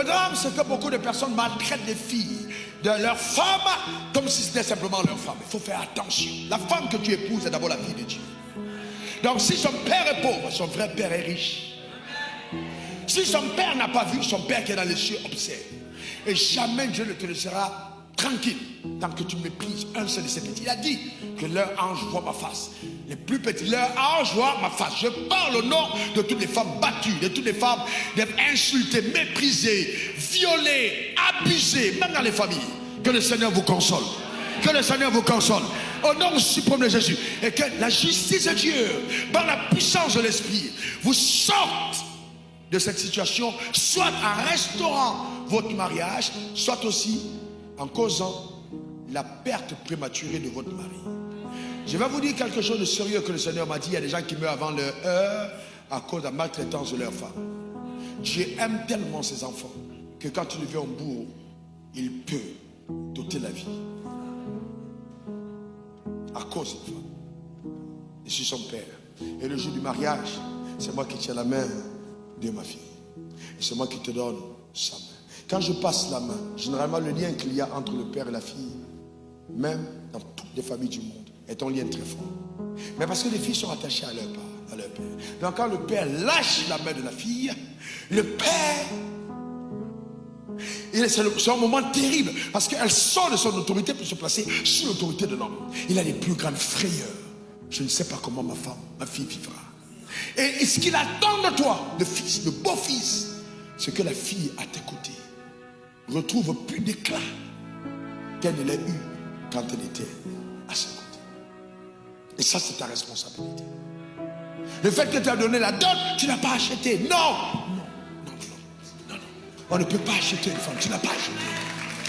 Le drame, c'est que beaucoup de personnes maltraitent les filles de leur femme comme si c'était simplement leur femme. Il faut faire attention. La femme que tu épouses est d'abord la fille de Dieu. Donc si son père est pauvre, son vrai père est riche. Si son père n'a pas vu, son père qui est dans les cieux observe. Et jamais Dieu ne te laissera tranquille tant que tu méprises un seul de ses petits. Il a dit que leur ange voit ma face. Les plus petits, leur ange voit ma face. Je parle au nom de toutes les femmes battues, de toutes les femmes insultées, méprisées, violées, abusées, même dans les familles. Que le Seigneur vous console. Que le Seigneur vous console. Au nom suprême de Jésus. Et que la justice de Dieu, par la puissance de l'Esprit, vous sorte de cette situation, soit en restaurant votre mariage, soit aussi en causant la perte prématurée de votre mari. Je vais vous dire quelque chose de sérieux que le Seigneur m'a dit. Il y a des gens qui meurent avant leur heure à cause de la maltraitance de leur femme. Dieu aime tellement ses enfants que quand il devient un bourreau, il peut doter la vie à cause d'une femme. Je suis son père. Et le jour du mariage, c'est moi qui tiens la main de ma fille. Et c'est moi qui te donne sa main. Quand je passe la main, généralement le lien qu'il y a entre le père et la fille, même dans toutes les familles du monde, est un lien très fort. Mais parce que les filles sont attachées à leur père. Donc quand le père lâche la main de la fille, le père, c'est un moment terrible parce qu'elle sort de son autorité pour se placer sous l'autorité de l'homme. Il a les plus grandes frayeurs. Je ne sais pas comment ma fille vivra. Et ce qu'il attend de toi, de fils, de beau-fils, c'est que la fille à tes côtés retrouve plus d'éclat qu'elle ne l'a eu quand elle était à ses côtés. Et ça, c'est ta responsabilité. Le fait que tu as donné la dot, tu n'as pas acheté. Non. On ne peut pas acheter une femme. Tu n'as pas acheté.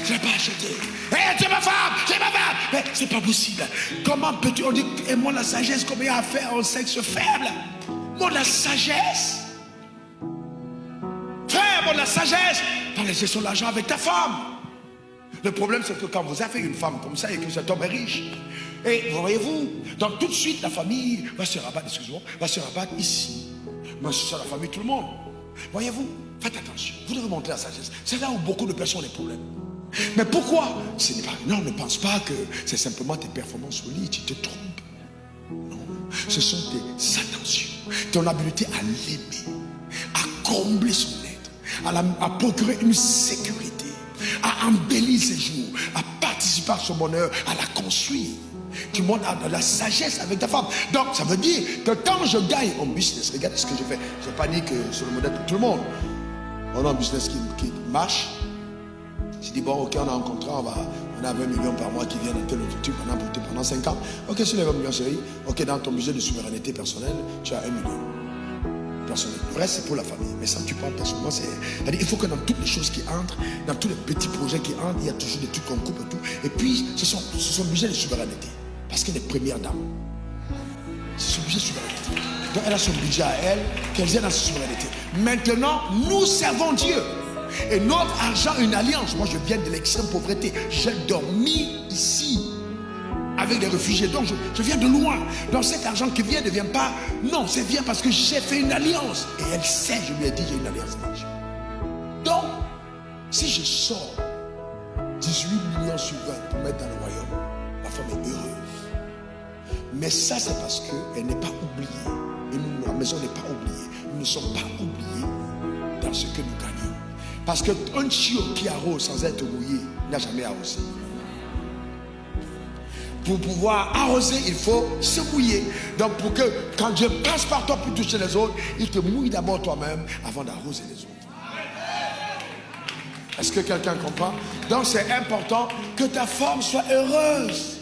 Tu n'as pas acheté. Hey, c'est ma femme, c'est ma femme. Mais c'est pas possible. Comment peux-tu, on dit, et moi la sagesse, combien il y a à faire au sexe faible? Moi la sagesse. Frère, moi la sagesse. Dans la gestion de l'argent avec ta femme. Le problème, c'est que quand vous avez une femme comme ça et que cet homme est riche, et voyez-vous, donc tout de suite, la famille va se rabattre, va se rabattre ici. Moi, c'est ça la famille, tout le monde. Voyez-vous, faites attention, vous devez montrer la sagesse. C'est là où beaucoup de personnes ont des problèmes. Mais pourquoi? Non, ne pense pas que c'est simplement tes performances au lit, tu te trompes. Non, ce sont tes attentions, ton habileté à l'aimer, à combler son être, à procurer une sécurité, à embellir ses jours, à participer à son bonheur, à la construire. Tu montres de la sagesse avec ta femme. Donc ça veut dire que quand je gagne en business, regarde ce que je fais. Je n'ai pas dit que c'est le modèle de tout le monde. On a un business qui marche. Je dis bon, ok, on a un contrat, on a 20 millions par mois qui viennent dans tel objectif pendant 5 ans. Ok, sur les 20 millions chérie, ok, dans ton budget de souveraineté personnelle, tu as 1 million. Personnel. Le reste c'est pour la famille. Mais ça tu parles personnellement, c'est-à-dire il faut que dans toutes les choses qui entrent, dans tous les petits projets qui entrent, il y a toujours des trucs qu'on coupe et tout. Et puis c'est son budget de souveraineté. Parce qu'elle est première dame. C'est son budget de souveraineté. Donc elle a son budget à elle, qu'elle aient dans sa souveraineté. Maintenant, nous servons Dieu. Et notre argent, une alliance. Moi je viens de l'extrême pauvreté. J'ai dormi ici avec des réfugiés. Donc je viens de loin. Donc cet argent qui vient ne vient pas. Non, c'est vient parce que j'ai fait une alliance. Et elle sait, je lui ai dit, j'ai une alliance avec Dieu. Donc, si je sors 18 millions sur 20 pour mettre dans le royaume, ma femme est heureuse. Mais ça, c'est parce qu'elle n'est pas oubliée. Et nous, la maison n'est pas oubliée. Nous ne sommes pas oubliés dans ce que nous gagnons. Parce qu'un chiot qui arrose sans être mouillé n'a jamais arrosé. Pour pouvoir arroser, il faut se mouiller. Donc pour que quand Dieu passe par toi pour toucher les autres, il te mouille d'abord toi-même avant d'arroser les autres. Est-ce que quelqu'un comprend? Donc c'est important que ta femme soit heureuse.